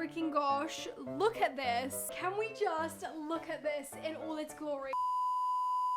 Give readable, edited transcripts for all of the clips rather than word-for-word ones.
freaking gosh, look at this. Can we just look at this in all its glory?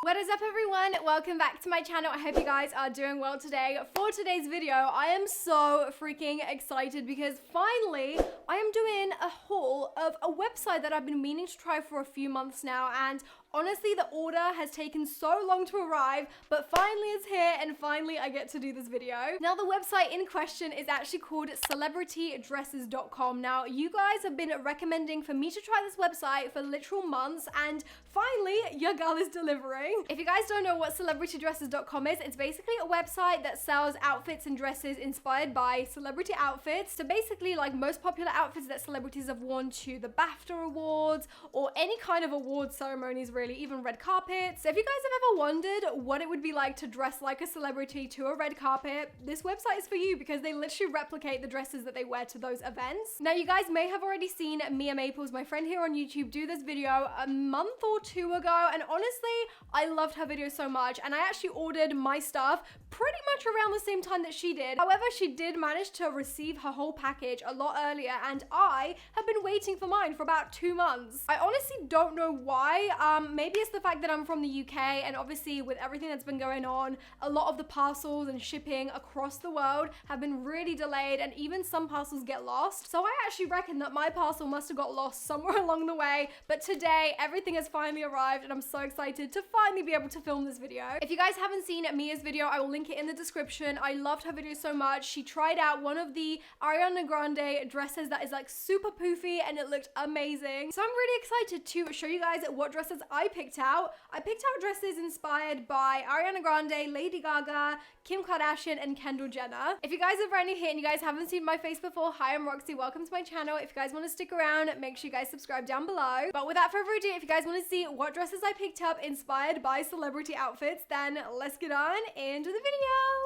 What is up, everyone? Welcome back to my channel. I hope you guys are doing well today. For today's video, I am so freaking excited because finally I am doing a haul of a website that I've been meaning to try for a few months now, and honestly the order has taken so long to arrive, but finally it's here and finally I get to do this video. Now the website in question is actually called celebritydresses.com. Now you guys have been recommending for me to try this website for literal months, and finally your girl is delivering. If you guys don't know what celebritydresses.com is, it's basically a website that sells outfits and dresses inspired by celebrity outfits. So basically like most popular outfits that celebrities have worn to the BAFTA awards or any kind of award ceremonies, really, even red carpets. So if you guys have ever wondered what it would be like to dress like a celebrity to a red carpet, this website is for you because they literally replicate the dresses that they wear to those events. Now you guys may have already seen Mia Maples, my friend here on YouTube, do this video a month or two ago, and honestly I loved her video so much, and I actually ordered my stuff pretty much around the same time that she did. However, she did manage to receive her whole package a lot earlier, and I have been waiting for mine for about 2 months. I honestly don't know why. Maybe it's the fact that I'm from the UK, and obviously with everything that's been going on, a lot of the parcels and shipping across the world have been really delayed, and even some parcels get lost. So I actually reckon that my parcel must have got lost somewhere along the way, but today everything has finally arrived and I'm so excited to finally be able to film this video. If you guys haven't seen Mia's video, I will link it in the description. I loved her video so much. She tried out one of the Ariana Grande dresses that is like super poofy and it looked amazing. So I'm really excited to show you guys what dresses I picked out. I picked out dresses inspired by Ariana Grande, Lady Gaga, Kim Kardashian, and Kendall Jenner. If you guys are brand new here and you guys haven't seen my face before, hi, I'm Roxy. Welcome to my channel. If you guys want to stick around, make sure you guys subscribe down below. But without further ado, if you guys want to see what dresses I picked up inspired by celebrity outfits, then let's get on into the video.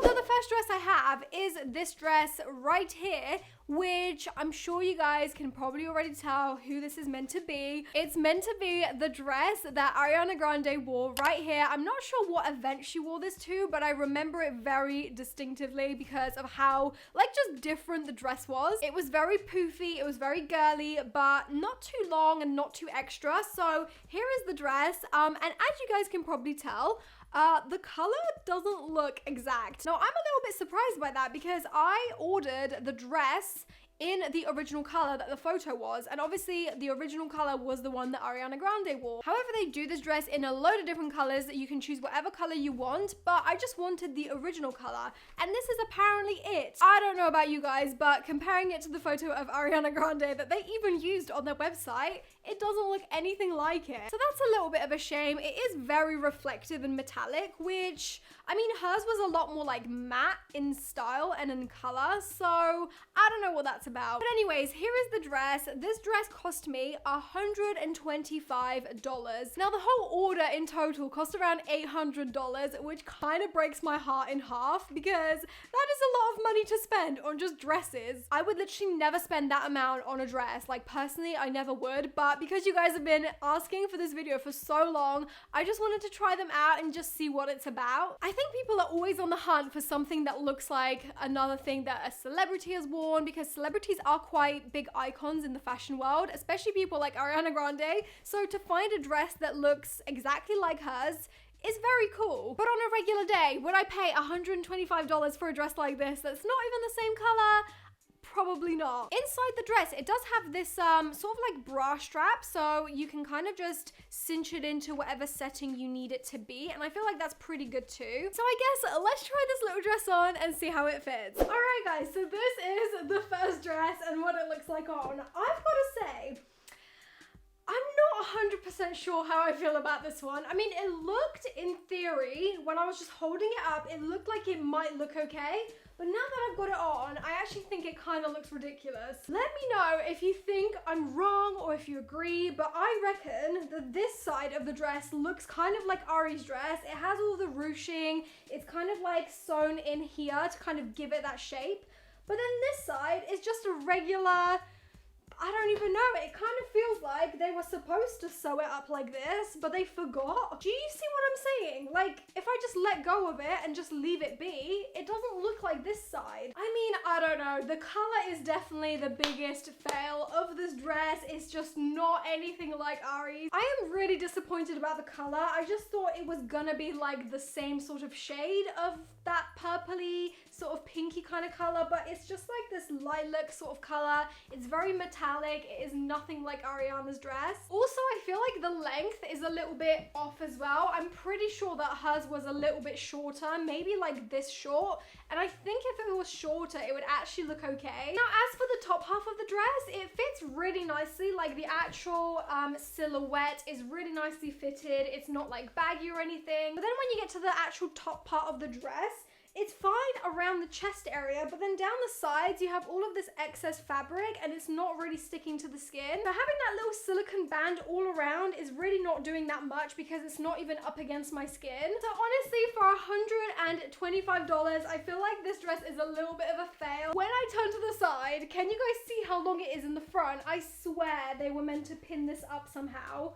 So the first dress I have is this dress right here, which I'm sure you guys can probably already tell who this is meant to be. It's meant to be the dress that Ariana Grande wore right here. I'm not sure what event she wore this to, but I remember it very distinctively because of how like just different the dress was. It was very poofy, it was very girly, but not too long and not too extra. So here is the dress, and as you guys can probably tell, the color doesn't look exact. Now, I'm a little bit surprised by that because I ordered the dress in the original color that the photo was, and obviously the original color was the one that Ariana Grande wore. However, they do this dress in a load of different colors that you can choose whatever color you want, but I just wanted the original color, and this is apparently it. I don't know about you guys, but comparing it to the photo of Ariana Grande that they even used on their website, it doesn't look anything like it. So that's a little bit of a shame. It is very reflective and metallic, which, I mean, hers was a lot more like matte in style and in color, so I don't know what that's about. But anyways, here is the dress. This dress cost me $125. Now the whole order in total cost around $800, which kind of breaks my heart in half because that is a lot of money to spend on just dresses. I would literally never spend that amount on a dress. Like personally, I never would, but because you guys have been asking for this video for so long, I just wanted to try them out and just see what it's about. I think people are always on the hunt for something that looks like another thing that a celebrity has worn, because celebrities are quite big icons in the fashion world, especially people like Ariana Grande. So to find a dress that looks exactly like hers is very cool. But on a regular day, would I pay $125 for a dress like this that's not even the same color? Probably not. Inside the dress, it does have this sort of like bra strap, so you can kind of just cinch it into whatever setting you need it to be, and I feel like that's pretty good too. So I guess let's try this little dress on and see how it fits. Alright guys, so this is the first dress and what it looks like on. I've got to say, I'm not 100% sure how I feel about this one. I mean, it looked, in theory, when I was just holding it up, it looked like it might look okay. But now that I've got it on, I actually think it kind of looks ridiculous. Let me know if you think I'm wrong or if you agree, but I reckon that this side of the dress looks kind of like Ari's dress. It has all the ruching. It's kind of like sewn in here to kind of give it that shape. But then this side is just a regular, I don't even know. It kind of feels like they were supposed to sew it up like this, but they forgot. Do you see what I'm saying? Like, if I just let go of it and just leave it be, it doesn't look like this side. I mean, I don't know. The color is definitely the biggest fail of this dress. It's just not anything like Ari's. I am really disappointed about the color. I just thought it was gonna be like the same sort of shade of that purpley, sort of pinky kind of color, but it's just like this lilac sort of color. It's very metallic. It is nothing like Ariana's dress. Also, I feel like the length is a little bit off as well. I'm pretty sure that hers was a little bit shorter, maybe like this short, and I think if it was shorter, it would actually look okay. Now, as for the top half of the dress, it fits really nicely. Like the actual silhouette is really nicely fitted. It's not like baggy or anything. But then when you get to the actual top part of the dress, it's fine around the chest area, but then down the sides, you have all of this excess fabric and it's not really sticking to the skin. So having that little silicone band all around is really not doing that much because it's not even up against my skin. So honestly, for $125, I feel like this dress is a little bit of a fail. When I turn to the side, can you guys see how long it is in the front? I swear they were meant to pin this up somehow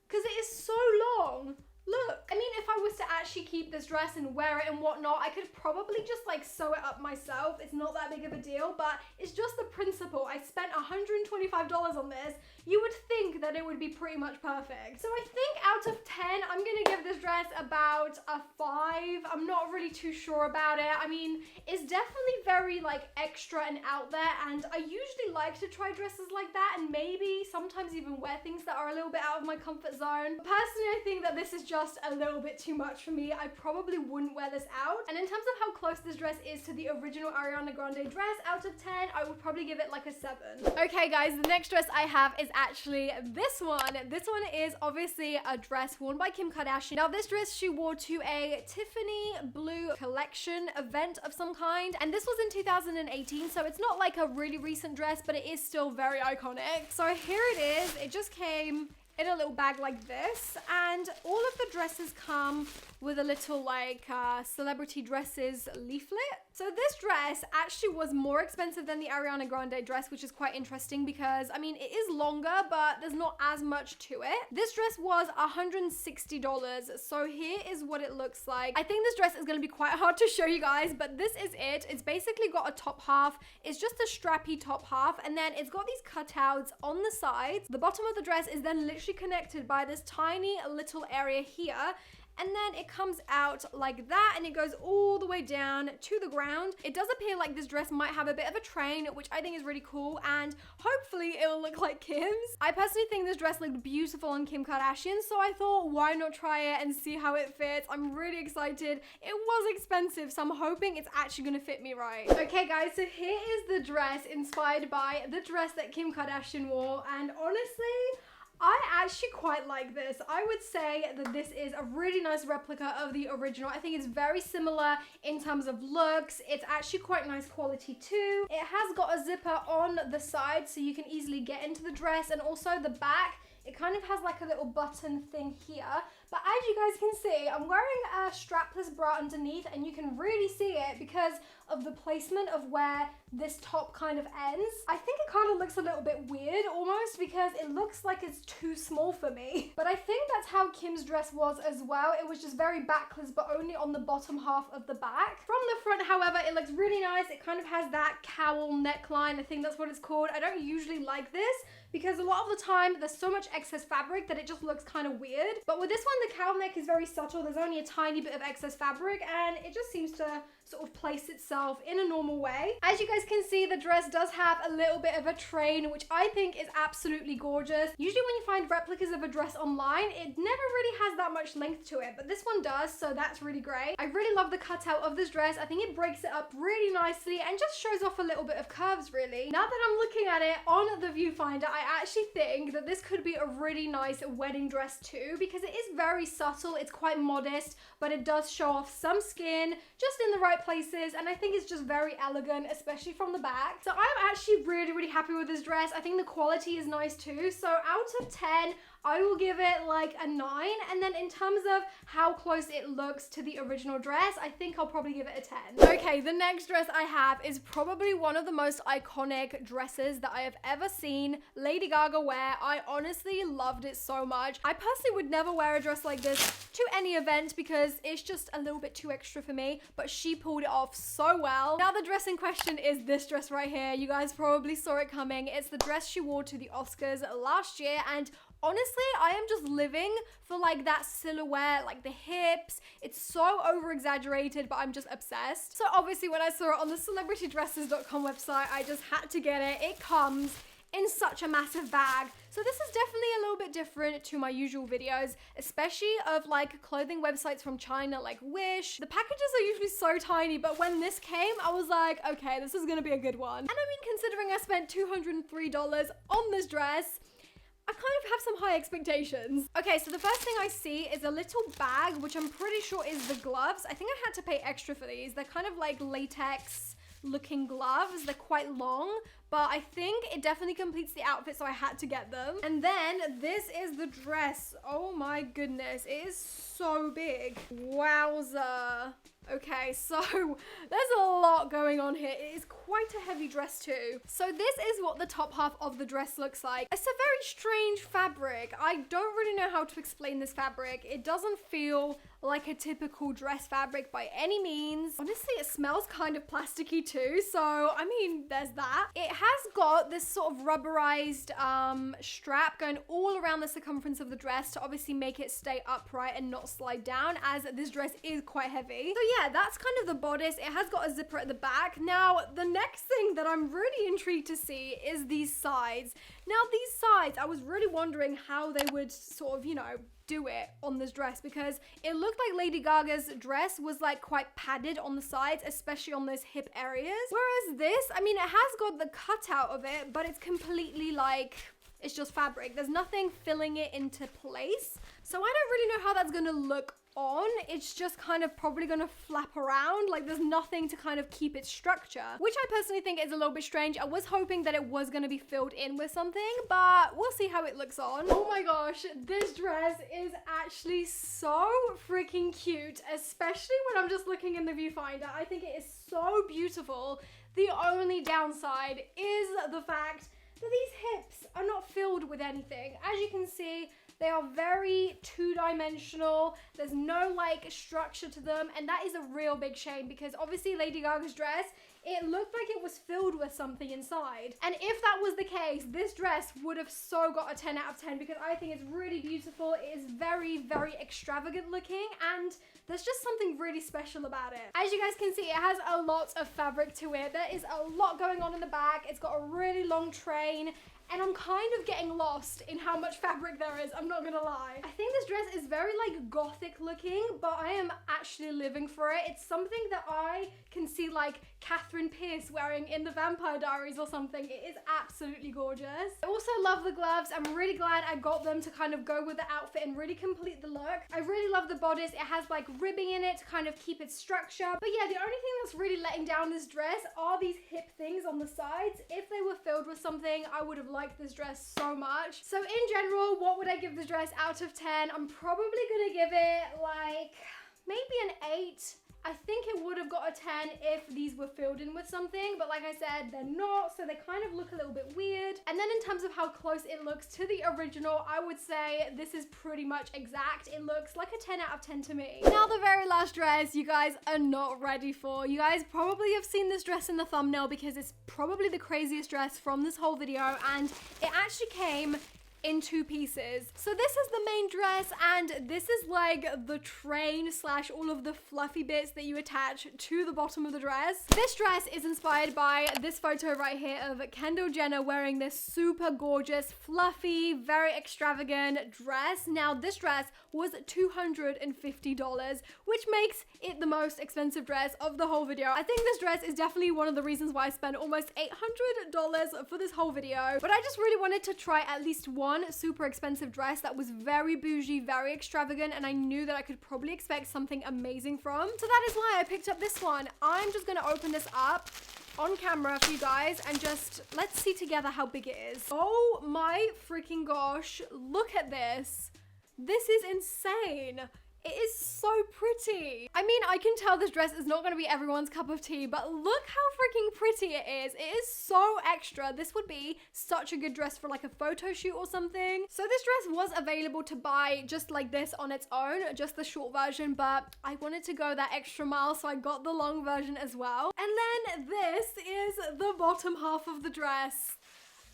because it is so long. Look, I mean, if I was to actually keep this dress and wear it and whatnot, I could probably just like sew it up myself. It's not that big of a deal, but it's just the principle. I spent $125 on this. You would think that it would be pretty much perfect. So I think out of 10, I'm gonna give this dress about a 5. I'm not really too sure about it. I mean, it's definitely very like extra and out there, and I usually like to try dresses like that and maybe sometimes even wear things that are a little bit out of my comfort zone. Personally, I think that this is just a little bit too much for me. I probably wouldn't wear this out. And in terms of how close this dress is to the original Ariana Grande dress, out of 10, I would probably give it like a 7. Okay guys, the next dress I have is actually this one. This one is obviously a dress worn by Kim Kardashian. Now this dress she wore to a Tiffany blue collection event of some kind, and this was in 2018, so it's not like a really recent dress, but it is still very iconic. So here it is. It just came in a little bag like this, and all of the dresses come with a little like celebrity dresses leaflet. So this dress actually was more expensive than the Ariana Grande dress, which is quite interesting because, I mean, it is longer, but there's not as much to it. This dress was $160. So here is what it looks like. I think this dress is gonna be quite hard to show you guys, but this is it. It's basically got a top half. It's just a strappy top half, and then it's got these cutouts on the sides. The bottom of the dress is then literally connected by this tiny little area here, and then it comes out like that, and it goes all the way down to the ground. It does appear like this dress might have a bit of a train, which I think is really cool, and hopefully it will look like Kim's. I personally think this dress looked beautiful on Kim Kardashian, so I thought, why not try it and see how it fits? I'm really excited. It was expensive, so I'm hoping it's actually gonna fit me right. Okay guys, so here is the dress inspired by the dress that Kim Kardashian wore, and honestly, I actually quite like this. I would say that this is a really nice replica of the original. I think it's very similar in terms of looks. It's actually quite nice quality too. It has got a zipper on the side so you can easily get into the dress, and also the back, it kind of has like a little button thing here. But as you guys can see, I'm wearing a strapless bra underneath, and you can really see it because of the placement of where this top kind of ends. I think it kind of looks a little bit weird almost because it looks like it's too small for me. But I think that's how Kim's dress was as well. It was just very backless, but only on the bottom half of the back. From the front, however, it looks really nice. It kind of has that cowl neckline. I think that's what it's called. I don't usually like this because a lot of the time there's so much excess fabric that it just looks kind of weird. But with this one, the cowl neck is very subtle. There's only a tiny bit of excess fabric, and it just seems to sort of place itself in a normal way. As you guys can see, the dress does have a little bit of a train, which I think is absolutely gorgeous. Usually when you find replicas of a dress online, it never really has that much length to it, but this one does, so that's really great. I really love the cutout of this dress. I think it breaks it up really nicely and just shows off a little bit of curves, really. Now that I'm looking at it on the viewfinder, I actually think that this could be a really nice wedding dress too, because it is very subtle. It's quite modest, but it does show off some skin just in the right places, and I think it's just very elegant, especially from the back. So I'm actually really happy with this dress. I think the quality is nice too. So out of 10, I will give it like a 9. And then in terms of how close it looks to the original dress, I think I'll probably give it a 10. Okay, the next dress I have is probably one of the most iconic dresses that I have ever seen Lady Gaga wear. I honestly loved it so much. I personally would never wear a dress like this to any event because it's just a little bit too extra for me, but she pulled it off so well. Now the dress in question is this dress right here. You guys probably saw it coming. It's the dress she wore to the Oscars last year, and honestly, I am just living for like that silhouette, like the hips. It's so over exaggerated, but I'm just obsessed. So obviously when I saw it on the celebritydresses.com website, I just had to get it. It comes in such a massive bag. So this is definitely a little bit different to my usual videos, especially of like clothing websites from China like Wish. The packages are usually so tiny, but when this came, I was like, okay, this is gonna be a good one. And I mean, considering I spent $203 on this dress, I kind of have some high expectations. Okay, so the first thing I see is a little bag, which I'm pretty sure is the gloves. I think I had to pay extra for these. They're kind of like latex looking gloves. They're quite long, but I think it definitely completes the outfit, so I had to get them. And then this is the dress. Oh my goodness, it is so big. Wowza. Okay, so there's a lot going on here. It is quite a heavy dress too. So this is what the top half of the dress looks like. It's a very strange fabric. I don't really know how to explain this fabric. It doesn't feel like a typical dress fabric by any means. Honestly, it smells kind of plasticky too, so I mean, there's that. It has got this sort of rubberized strap going all around the circumference of the dress to obviously make it stay upright and not slide down, as this dress is quite heavy. So yeah, that's kind of the bodice. It has got a zipper at the back. Now, the next thing that I'm really intrigued to see is these sides. Now, these sides, I was really wondering how they would sort of, you know, do it on this dress, because it looked like Lady Gaga's dress was like quite padded on the sides, especially on those hip areas. Whereas this, I mean, it has got the cutout of it, but it's completely like, it's just fabric. There's nothing filling it into place. So I don't really know how that's gonna look on. It's just kind of probably gonna flap around. Like there's nothing to kind of keep its structure, which I personally think is a little bit strange. I was hoping that it was gonna be filled in with something, but we'll see how it looks on. Oh my gosh, this dress is actually so freaking cute, especially when I'm just looking in the viewfinder. I think it is so beautiful. The only downside is the fact that these hips are not filled with anything. As you can see, they are very two-dimensional. There's no like structure to them, and that is a real big shame, because obviously Lady Gaga's dress, it looked like it was filled with something inside. And if that was the case, this dress would have so got a 10 out of 10, because I think it's really beautiful. It is very, very extravagant looking, and there's just something really special about it. As you guys can see, it has a lot of fabric to it. There is a lot going on in the back. It's got a really long train, and I'm kind of getting lost in how much fabric there is, I'm not gonna lie. I think this dress is very like gothic looking, but I am actually living for it. It's something that I can see like Catherine Pierce wearing in the Vampire Diaries or something. It is absolutely gorgeous. I also love the gloves. I'm really glad I got them to kind of go with the outfit and really complete the look. I really love the bodice. It has like ribbing in it to kind of keep its structure. But yeah, the only thing that's really letting down this dress are these hip things on the sides. If they were filled with something, I would have liked this dress so much. So in general, what would I give this dress out of 10? I'm probably gonna give it like maybe an 8. I think it would have got a 10 if these were filled in with something, but like I said, they're not, so they kind of look a little bit weird. And then in terms of how close it looks to the original, I would say this is pretty much exact. It looks like a 10 out of 10 to me. Now the very last dress you guys are not ready for. You guys probably have seen this dress in the thumbnail because it's probably the craziest dress from this whole video, and it actually came in 2 pieces. So this is the main dress, and this is like the train slash all of the fluffy bits that you attach to the bottom of the dress. This dress is inspired by this photo right here of Kendall Jenner wearing this super gorgeous, fluffy, very extravagant dress. Now this dress was $250, which makes it the most expensive dress of the whole video. I think this dress is definitely one of the reasons why I spent almost $800 for this whole video, but I just really wanted to try at least one super expensive dress that was very bougie, very extravagant, and I knew that I could probably expect something amazing from. So that is why I picked up this one. I'm just gonna open this up on camera for you guys and just let's see together how big it is. Oh my freaking gosh, look at this. This is insane. It is so pretty. I mean, I can tell this dress is not going to be everyone's cup of tea, but look how freaking pretty it is. It is so extra. This would be such a good dress for like a photo shoot or something. So this dress was available to buy just like this on its own, just the short version, but I wanted to go that extra mile, so I got the long version as well. And then this is the bottom half of the dress.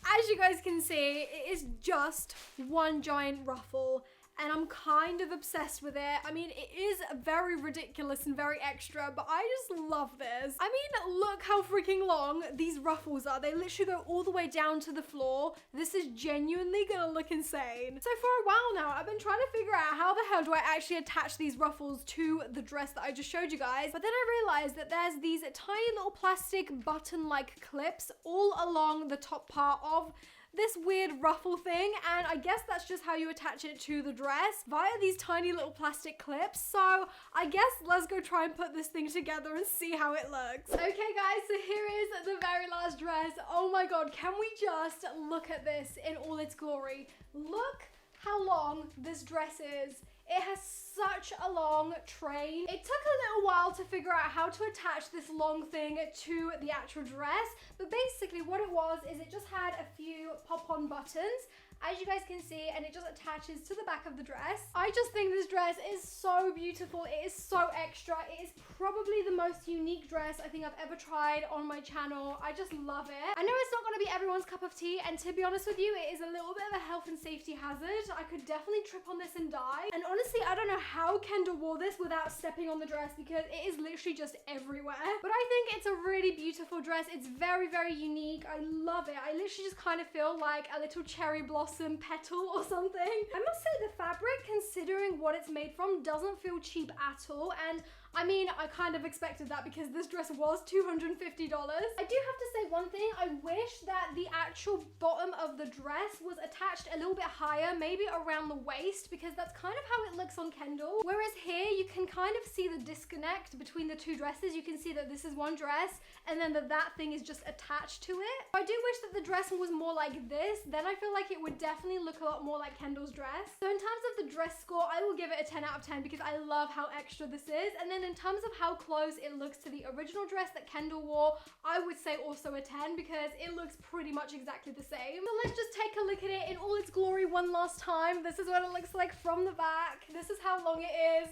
As you guys can see, it is just one giant ruffle. And I'm kind of obsessed with it. I mean, it is very ridiculous and very extra, but I just love this. I mean, look how freaking long these ruffles are. They literally go all the way down to the floor. This is genuinely gonna look insane. So for a while now, I've been trying to figure out how the hell do I actually attach these ruffles to the dress that I just showed you guys. But then I realized that there's these tiny little plastic button-like clips all along the top part of this weird ruffle thing, and I guess that's just how you attach it to the dress via these tiny little plastic clips. So I guess let's go try and put this thing together and see how it looks. Okay guys, so here is the very last dress. Oh my god, can we just look at this in all its glory? Look how long this dress is. It has such a long train. It took a little while to figure out how to attach this long thing to the actual dress, but basically what it was is it just had a few pop-on buttons, as you guys can see, and it just attaches to the back of the dress. I just think this dress is so beautiful. It is so extra. It is probably the most unique dress I think I've ever tried on my channel. I just love it. I know it's not going to be everyone's cup of tea, and to be honest with you, it is a little bit of a health and safety hazard. I could definitely trip on this and die. And honestly, I don't know how Kendall wore this without stepping on the dress because it is literally just everywhere. But I think it's a really beautiful dress. It's very, very unique. I love it. I literally just kind of feel like a little cherry blossom petal or something. I must say the fabric, considering what it's made from, doesn't feel cheap at all. And I mean, I kind of expected that because this dress was $250. I do have to say one thing. I wish that the actual bottom of the dress was attached a little bit higher, maybe around the waist, because that's kind of how it looks on Kendall. Whereas here, you can kind of see the disconnect between the two dresses. You can see that this is one dress and then that thing is just attached to it. I do wish that the dress was more like this. Then I feel like it would definitely look a lot more like Kendall's dress. So in terms of the dress score, I will give it a 10 out of 10 because I love how extra this is. And then in terms of how close it looks to the original dress that Kendall wore, I would say also a 10 because it looks pretty much exactly the same. So let's just take a look at it in all its glory one last time. This is what it looks like from the back. This is how long it is.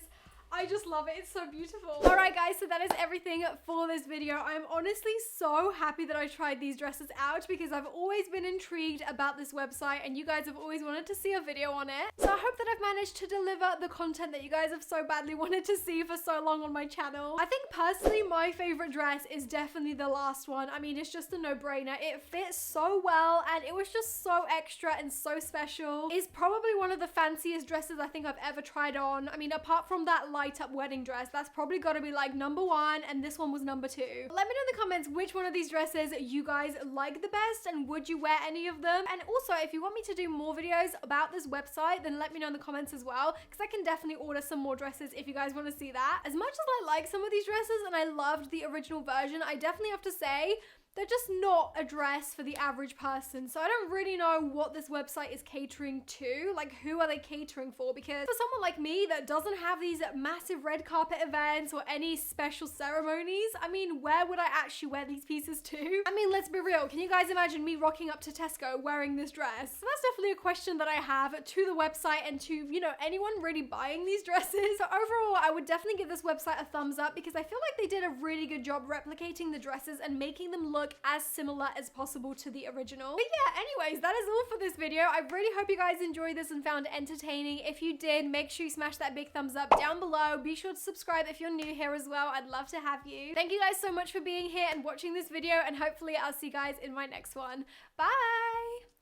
I just love it. It's so beautiful. All right, guys, so that is everything for this video. I'm honestly so happy that I tried these dresses out because I've always been intrigued about this website and you guys have always wanted to see a video on it. So I hope that I've managed to deliver the content that you guys have so badly wanted to see for so long on my channel. I think personally my favorite dress is definitely the last one. I mean, it's just a no-brainer. It fits so well and it was just so extra and so special. It's probably one of the fanciest dresses I think I've ever tried on. I mean, apart from that light up wedding dress, that's probably got to be like #1 and this one was #2. Let me know in the comments which one of these dresses you guys like the best and would you wear any of them. And also, if you want me to do more videos about this website, then let me know in the comments as well because I can definitely order some more dresses if you guys want to see that. As much as I like some of these dresses and I loved the original version, I definitely have to say they're just not a dress for the average person. So I don't really know what this website is catering to. Like, who are they catering for? Because for someone like me that doesn't have these massive red carpet events or any special ceremonies, I mean, where would I actually wear these pieces to? I mean, let's be real. Can you guys imagine me rocking up to Tesco wearing this dress? So that's definitely a question that I have to the website and to, you know, anyone really buying these dresses. So overall, I would definitely give this website a thumbs up because I feel like they did a really good job replicating the dresses and making them look as similar as possible to the original. But yeah, anyways, that is all for this video. I really hope you guys enjoyed this and found it entertaining. If you did, make sure you smash that big thumbs up down below. Be sure to subscribe if you're new here as well. I'd love to have you. Thank you guys so much for being here and watching this video, and hopefully I'll see you guys in my next one. Bye!